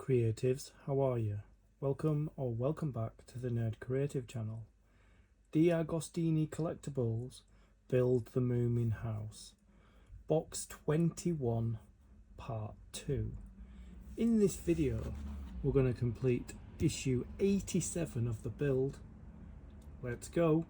creatives, how are you? Welcome back to the Nerd Creative channel. DeAgostini Collectibles build the Moomin house. Box 21 part 2. In this video we're going to complete issue 87 of the build. Let's go.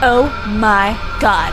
Oh my god.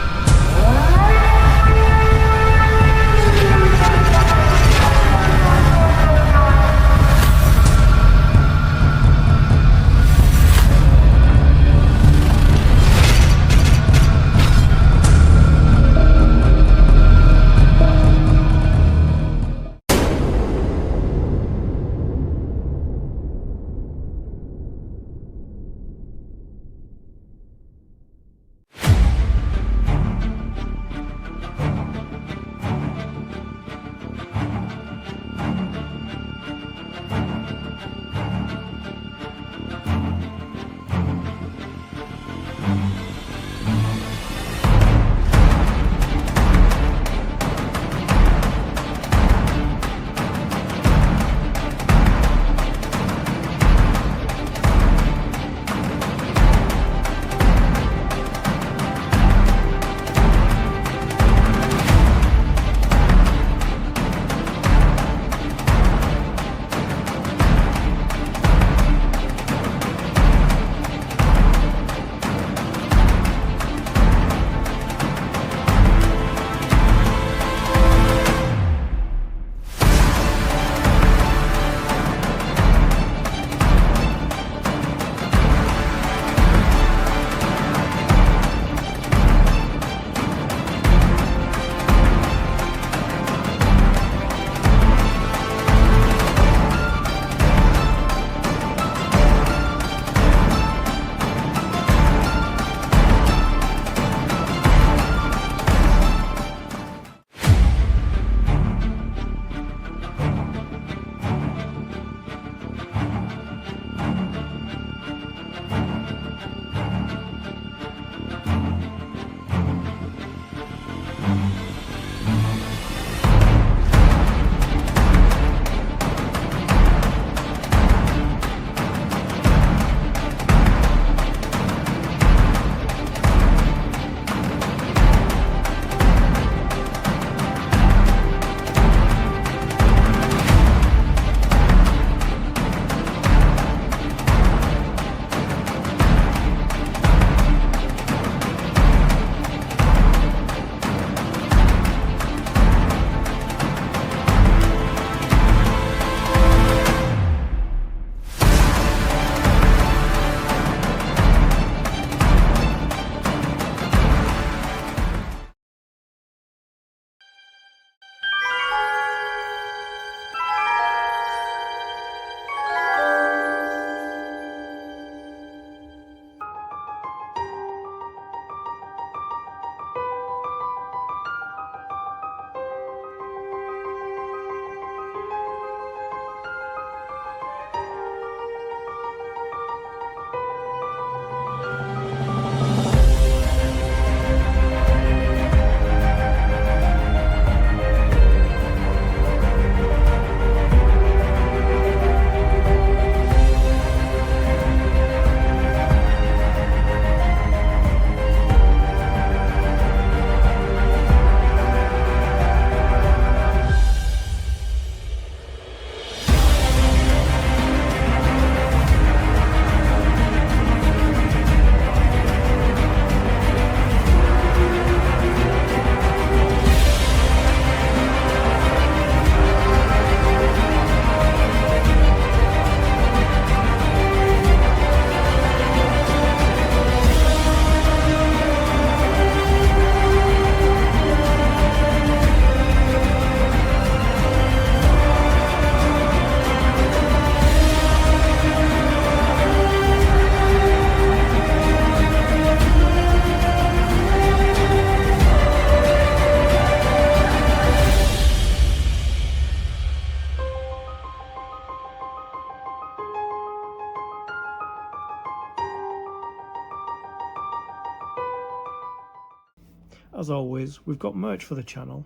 As always, we've got merch for the channel.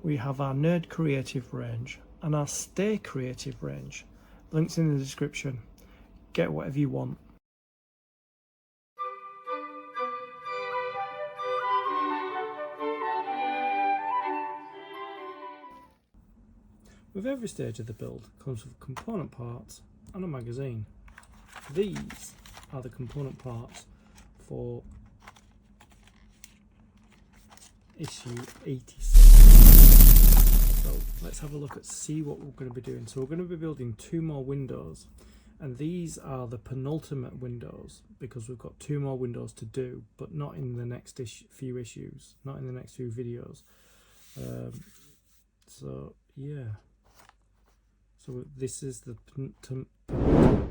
We have our Nerd Creative range and our Stay Creative range. Links in the description. Get whatever you want. With every stage of the build comes with component parts and a magazine. These are the component parts for issue 86. So let's have a look at see what we're going to be doing. So we're going to be building 2 more windows, and these are the penultimate windows because we've got 2 more windows to do, but not in the next few issues, not in the next few videos. So yeah. So this is the penultimate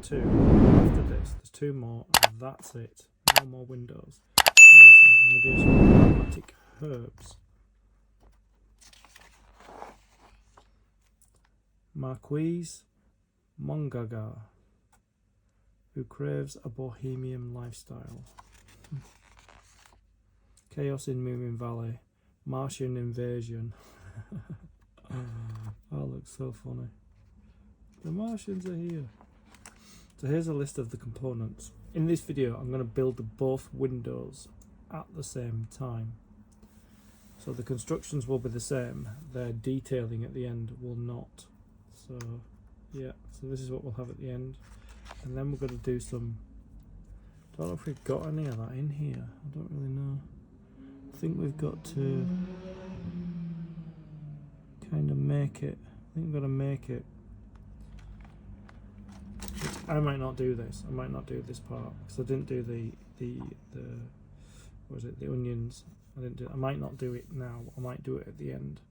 2. After this, there's 2 more, and that's it. No more windows. Amazing. I'm going to do some aromatic herbs. Marquise Mongaga, who craves a bohemian lifestyle. Chaos in Moomin Valley. Martian invasion. That looks so funny. The Martians are here. So here's a list of the components. In this video I'm going to build both windows at the same time. So the constructions will be the same, their detailing at the end will not. So yeah, so this is what we'll have at the end. And then we're going to do some, I don't know if we've got any of that in here, I don't really know. I think we've got to kind of make it, I think we've got to make it. I might not do this. I might not do this part because I didn't do the what was it? The onions. I might not do it now. I might do it at the end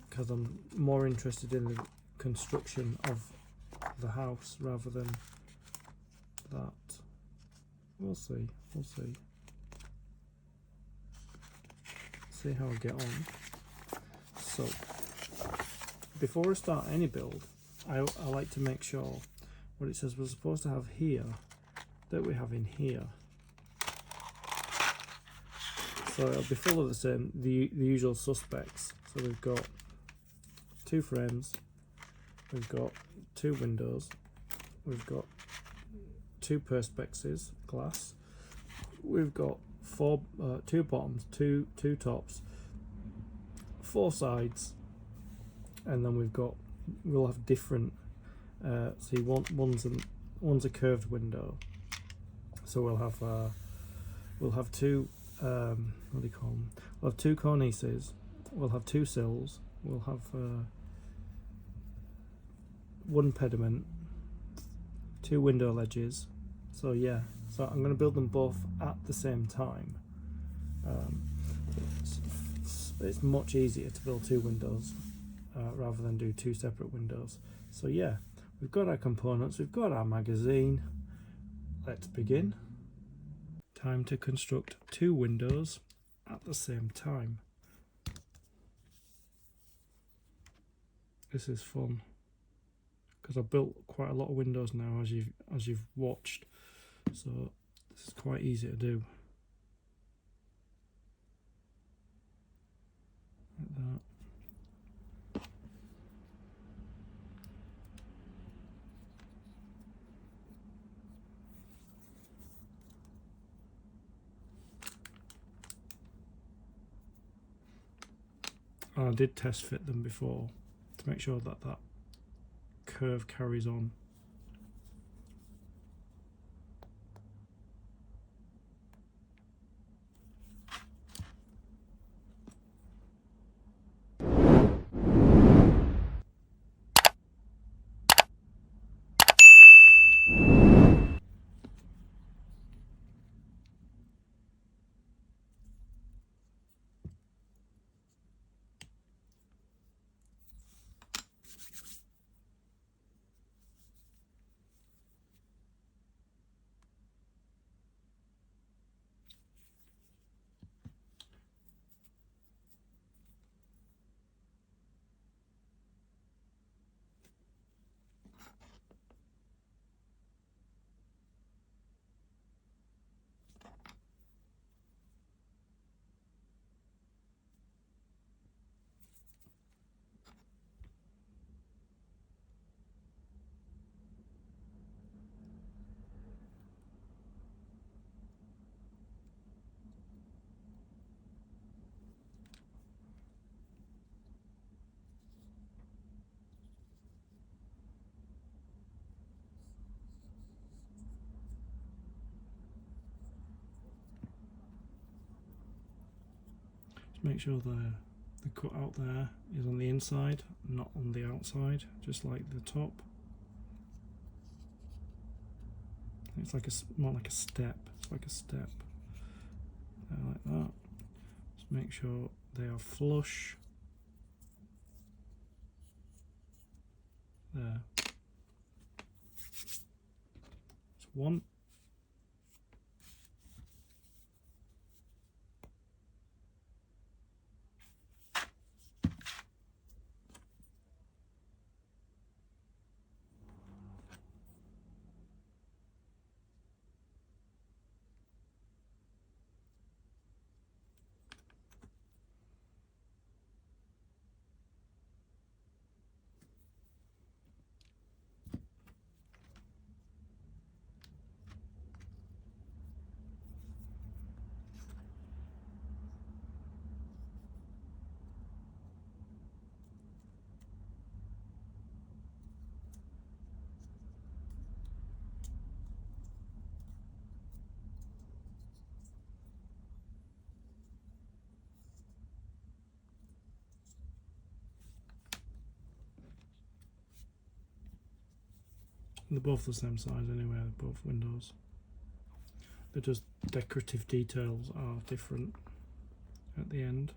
because I'm more interested in the construction of the house rather than that. We'll see. We'll see. See how I get on. So before I start any build, I like to make sure what it says we're supposed to have here that we have in here. So it'll be full of the same, the usual suspects. So we've got 2 frames, we've got 2 windows, we've got 2 perspexes, glass, we've got 2 bottoms, two tops, 4 sides, and then we'll have different. See, one's a curved window, so we'll have 2. What do you call them? We'll have 2 cornices. We'll have 2 sills. We'll have 1 pediment, 2 window ledges. So yeah, so I'm going to build them both at the same time. It's much easier to build 2 windows. Rather than do 2 separate windows. So yeah, we've got our components, we've got our magazine. Let's begin. Time to construct 2 windows at the same time. This is fun because I've built quite a lot of windows now, as you've watched. So this is quite easy to do. Like that. I did test fit them before to make sure that that curve carries on. Just make sure the cutout there is on the inside, not on the outside, just like the top. It's like more like a step. It's like a step. Like that. Just make sure they are flush. There. That's one. They're both the same size anyway, both windows. They're just decorative details are different at the end.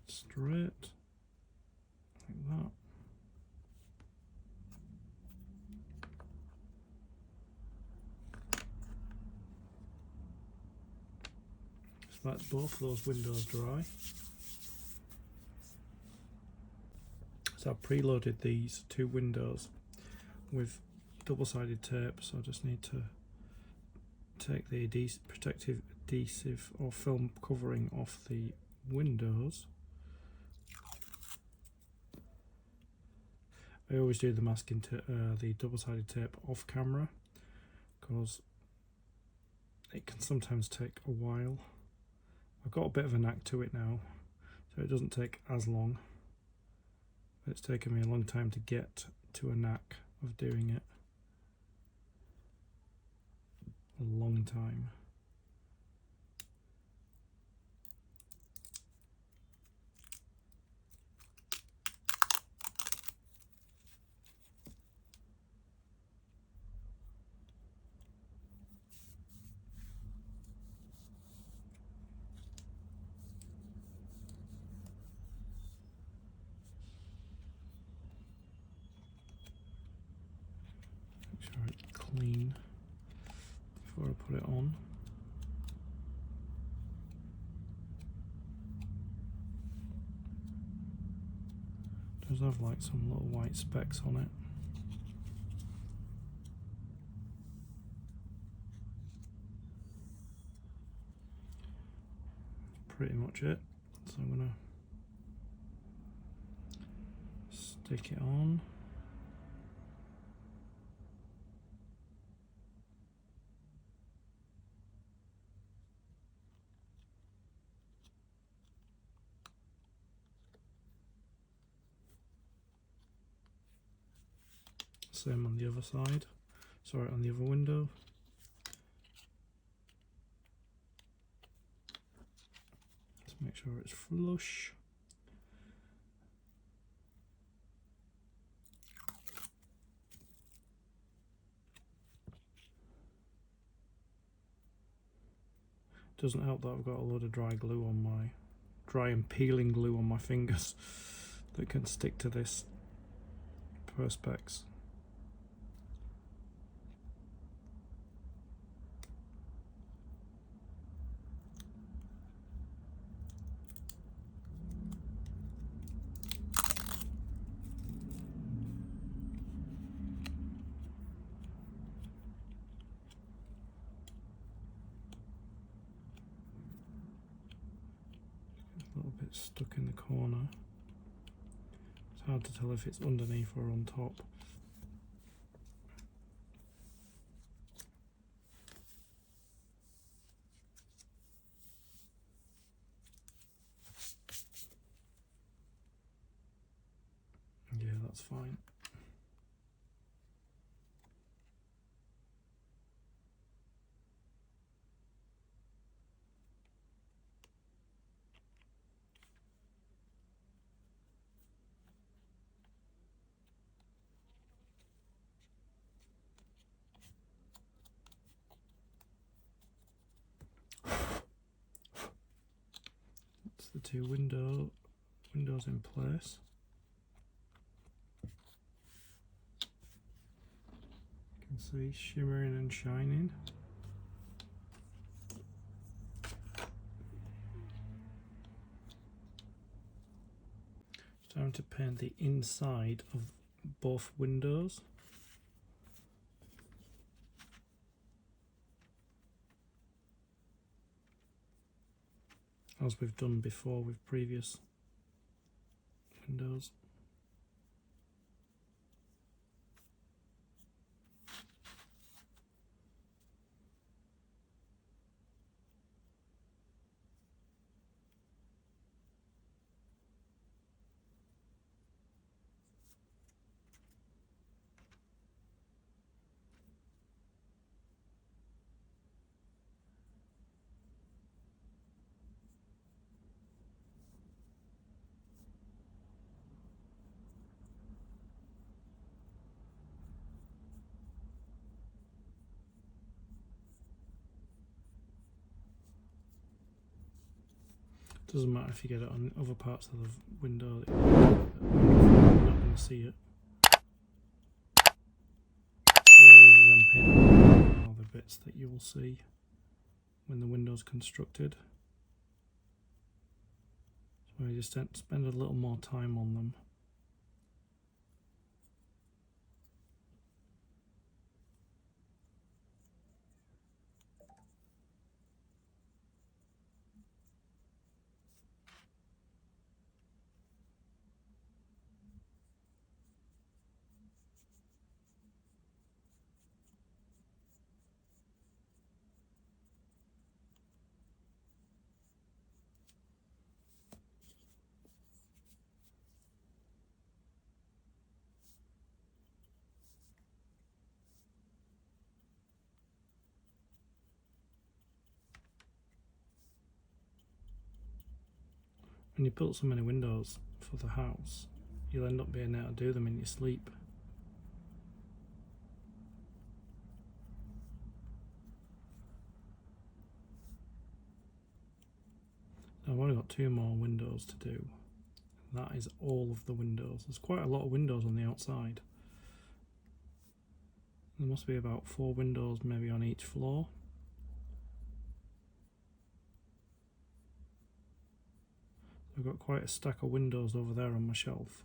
Straight like that. Just let both those windows dry. So I've preloaded these two windows with double-sided tape, so I just need to take the protective adhesive or film covering off the windows. I always do the masking the double-sided tape off camera because it can sometimes take a while. I've got a bit of a knack to it now, so it doesn't take as long. It's taken me a long time to get to a knack of doing it. A long time. Make sure it's clean before I put it on. It does have like some little white specks on it. Pretty much it. So I'm gonna stick it on. Same on the other side. Sorry, on the other window. Just make sure it's flush. Doesn't help that I've got a load of dry and peeling glue on my fingers that can stick to this perspex. it's stuck in the corner. It's hard to tell if it's underneath or on top. Yeah, that's fine. That's the two windows in place. You can see shimmering and shining. It's time to paint the inside of both windows. As we've done before with previous windows. Doesn't matter if you get it on other parts of the window, you're not going to see it. The areas I'm painting are the bits that you will see when the window's constructed. So I just spend a little more time on them. When you build so many windows for the house, you'll end up being able to do them in your sleep. I've only got 2 more windows to do. That is all of the windows. There's quite a lot of windows on the outside. There must be about 4 windows maybe on each floor. I've got quite a stack of windows over there on my shelf.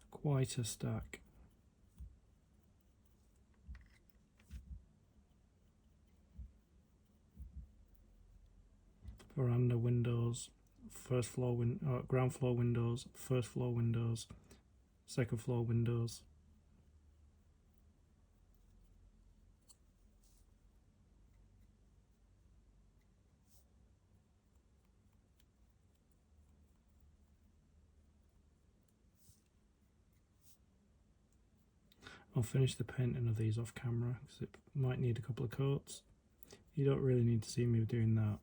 Quite a stack. Veranda windows, ground floor windows, first floor windows, second floor windows. I'll finish the painting of these off camera because it might need a couple of coats. You don't really need to see me doing that.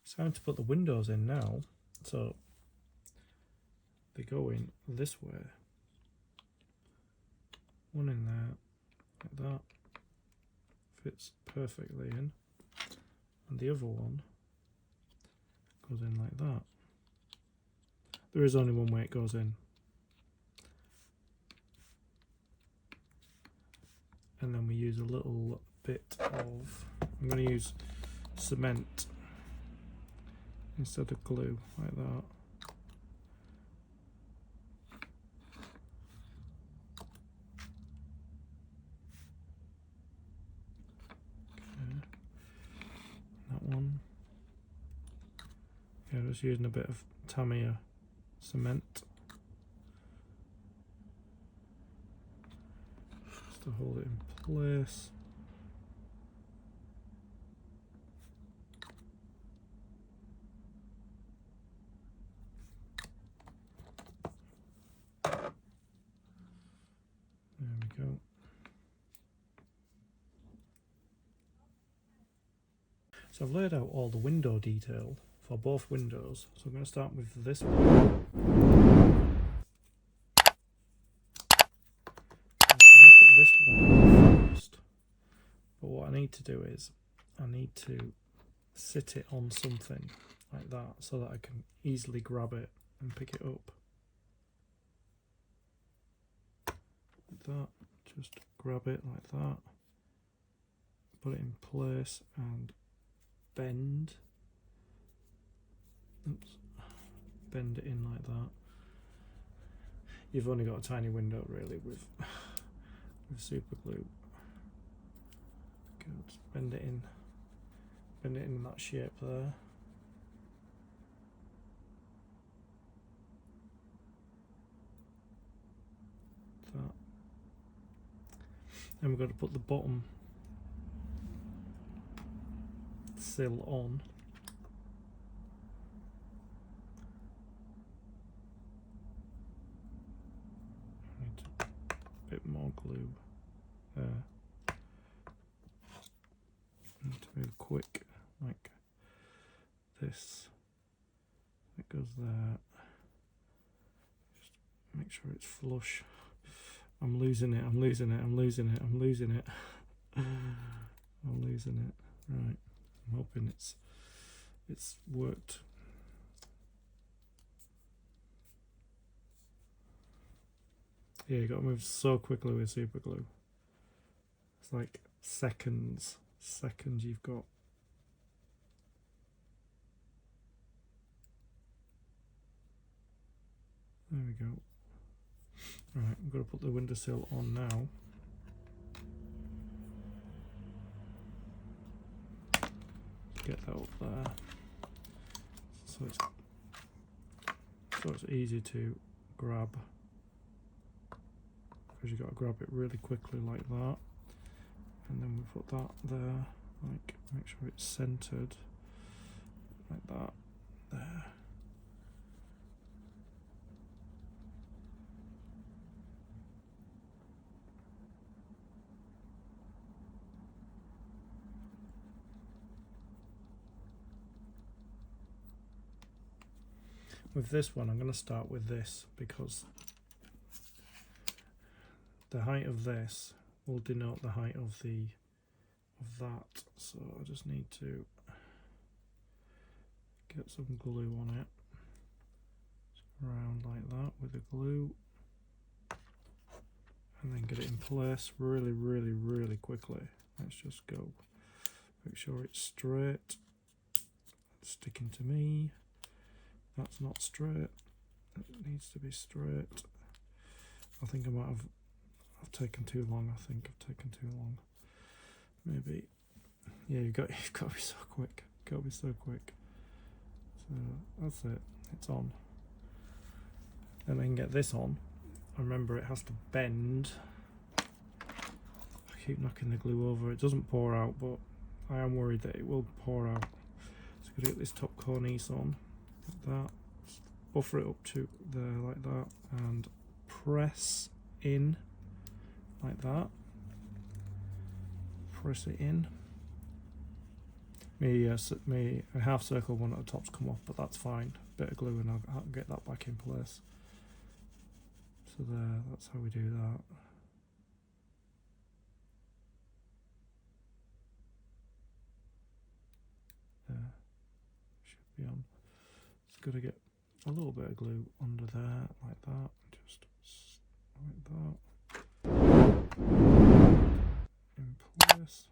It's time to put the windows in now. So they go in this way. One in there, like that. Fits perfectly in. And the other one goes in like that. There is only one way it goes in. And then we use a little bit of, I'm going to use cement instead of glue, like that. Okay. That one. Yeah, just using a bit of Tamiya cement just to hold it in place. There we go. So I've laid out all the window detail for both windows. So I'm going to start with this one. I'm going to put this one first. But what I need to do is I need to sit it on something like that so that I can easily grab it and pick it up. Like that. Just grab it like that. Put it in place and bend. Oops. Bend it in like that. You've only got a tiny window really with super glue. Good. Bend it in that shape there. That. Then we've got to put the bottom sill on. Need a bit more glue there. Need to move quick like this. It goes there. Just make sure it's flush. I'm losing it. I'm losing it. I'm losing it. I'm losing it. I'm losing it. Right. I'm hoping it's worked. Yeah, you got to move so quickly with super glue. It's like seconds you've got. There we go. Right, I'm going to put the windowsill on now. Get that up there. So it's easy to grab. Because you've got to grab it really quickly like that. And then we put that there. Like, make sure it's centered. Like that. There. With this one, I'm going to start with this because the height of this will denote the height of that. So I just need to get some glue on it. Around like that with the glue. And then get it in place really, really, really quickly. Let's just go. Make sure it's straight. It's sticking to me. That's not straight. It needs to be straight. I think I might have I've taken too long. I think I've taken too long. Maybe. Yeah, you've got to be so quick. Got to be so quick. So that's it. It's on. Then I can get this on. Remember, it has to bend. I keep knocking the glue over. It doesn't pour out, but I am worried that it will pour out. So I'm going to get this top cornice on, like that. Just buffer it up to there, like that, and press in, like that. Press it in. Me a half circle one at the top's come off, but that's fine. Bit of glue and I'll get that back in place. So there, that's how we do that. There, should be on. Just got to get a little bit of glue under there, like that, just like that, in place,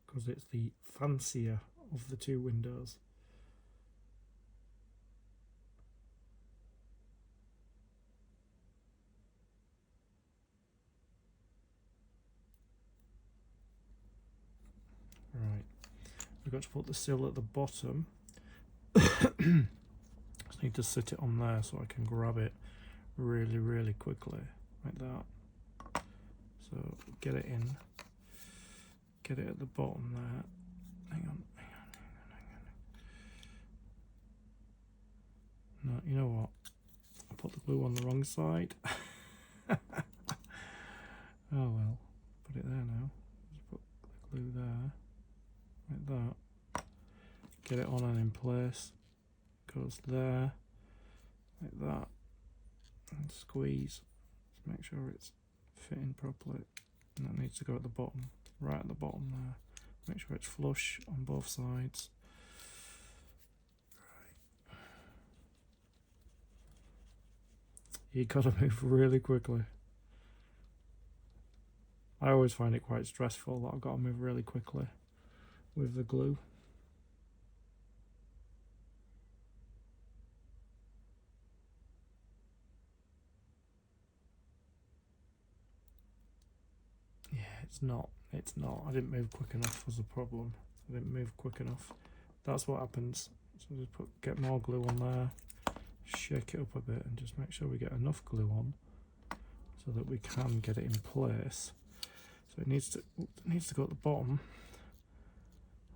because it's the fancier of the two windows. Right, we've got to put the sill at the bottom. Just need to sit it on there so I can grab it really quickly, like that. So get it in, get it at the bottom there. Hang on. No, you know what? I put the glue on the wrong side. Oh well, put it there now. Just put the glue there, like that. Get it on and in place. Goes there, like that. And squeeze. Just make sure it's fitting properly. And that needs to go at the bottom, right at the bottom there. Make sure it's flush on both sides. Right. You gotta move really quickly. I always find it quite stressful that I've got to move really quickly with the glue. Yeah, it's not. I didn't move quick enough was the problem. I didn't move quick enough. That's what happens. So just get more glue on there, shake it up a bit and just make sure we get enough glue on so that we can get it in place. So it needs to go at the bottom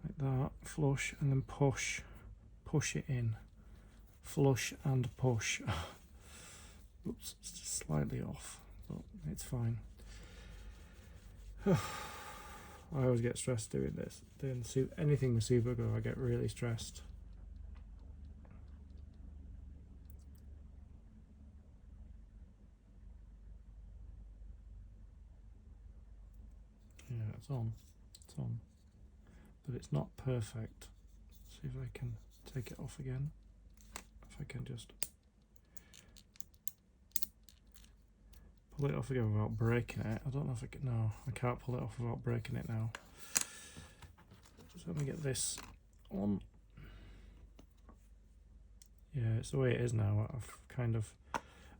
like that, flush, and then push it in, flush and push. Oops, it's just slightly off, but it's fine. I always get stressed doing this. Doing anything with super glue, I get really stressed. Yeah, it's on, but it's not perfect. See if I can take it off again. If I can just pull it off again without breaking it. I don't know if I can. No, I can't pull it off without breaking it now. So let me get this on. Yeah, it's the way it is now.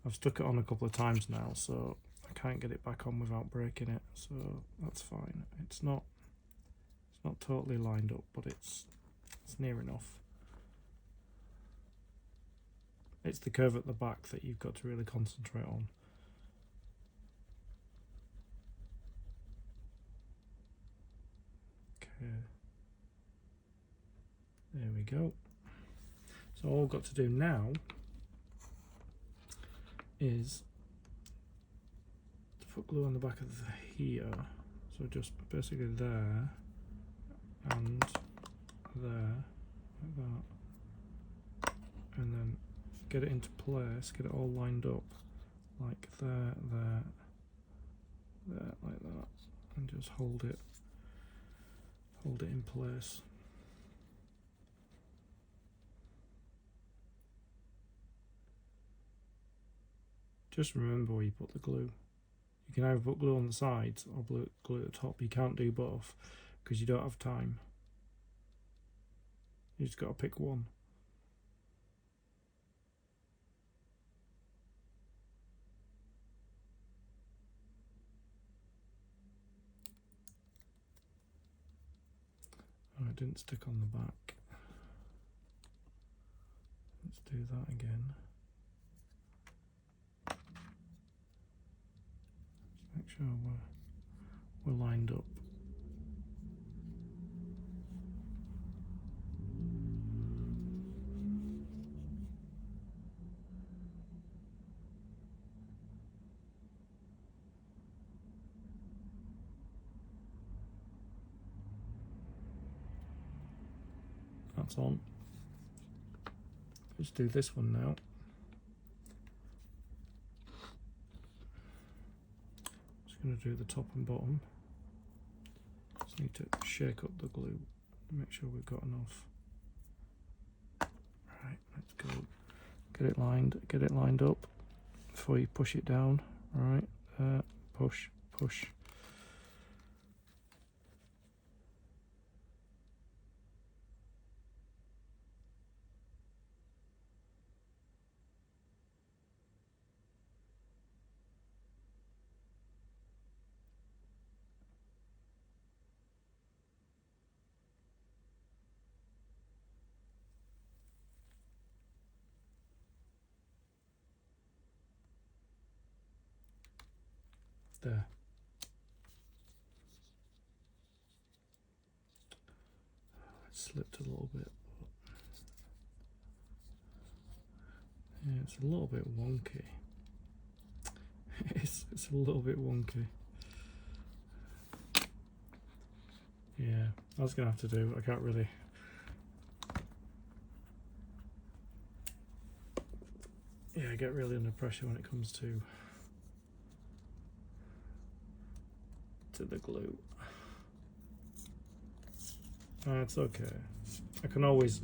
I've stuck it on a couple of times now, so I can't get it back on without breaking it. So that's fine. It's not totally lined up, but it's near enough. It's the curve at the back that you've got to really concentrate on. Okay. There we go. So all I've got to do now is to put glue on the back of here. So just basically there and there, like that. And then get it into place, get it all lined up, like there, like that. And just hold it in place. Just remember where you put the glue. You can either put glue on the sides or glue at the top. You can't do both because you don't have time. You just got to pick one. Oh, it didn't stick on the back. Let's do that again. Just make sure we're lined up. That's on. Let's do this one now. Just going to do the top and bottom. Just need to shake up the glue to make sure we've got enough. Right, let's go. Get it lined up before you push it down. Right, push, push. There. It slipped a little bit. Yeah, it's a little bit wonky. it's a little bit wonky. Yeah, I was gonna have to do. I can't really. Yeah, I get really under pressure when it comes to the glue. It's okay. I can always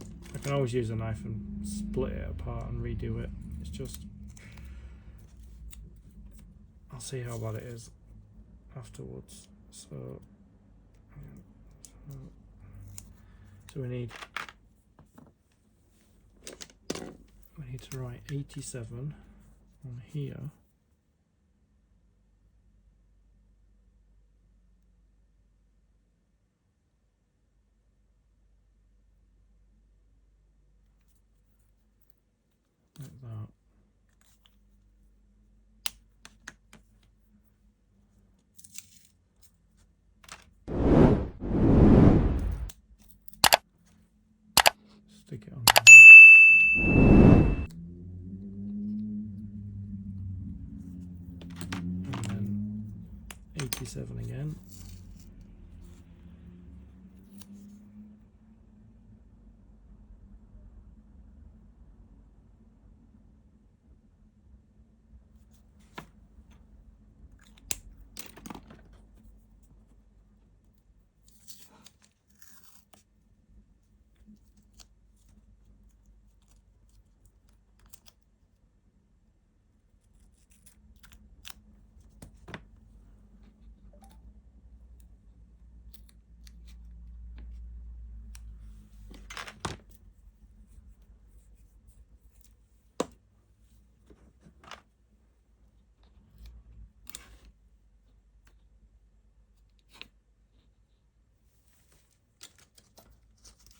use a knife and split it apart and redo it. It's just, I'll see how bad it is afterwards. So we need to write 87 on here. Like that. Stick it on. And then 87 again.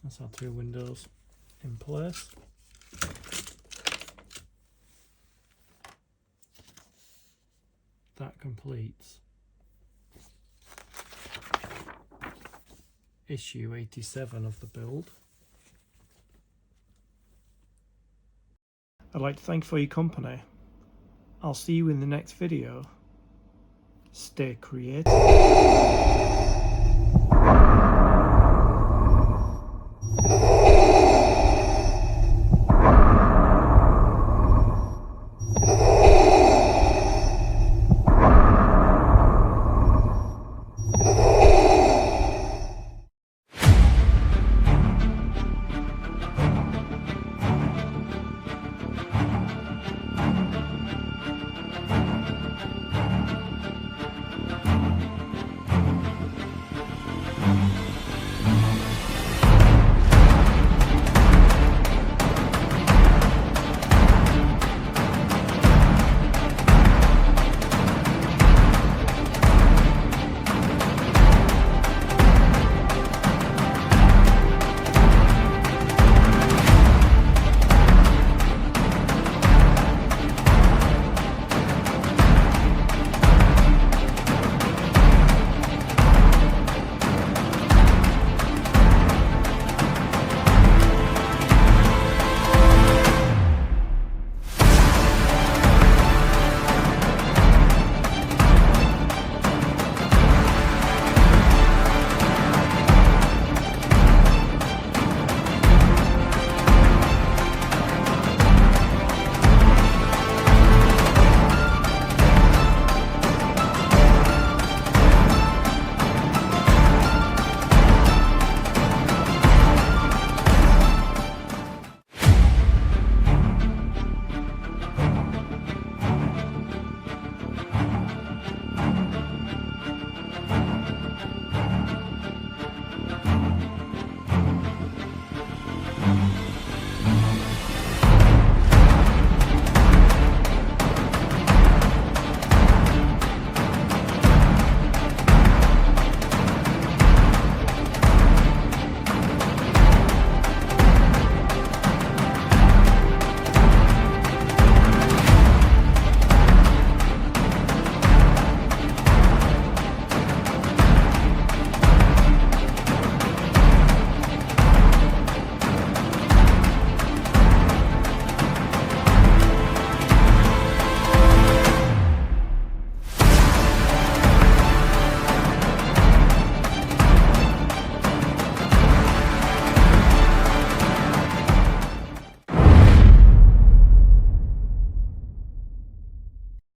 That's our 2 windows in place. That completes issue 87 of the build. I'd like to thank you for your company. I'll see you in the next video. Stay creative.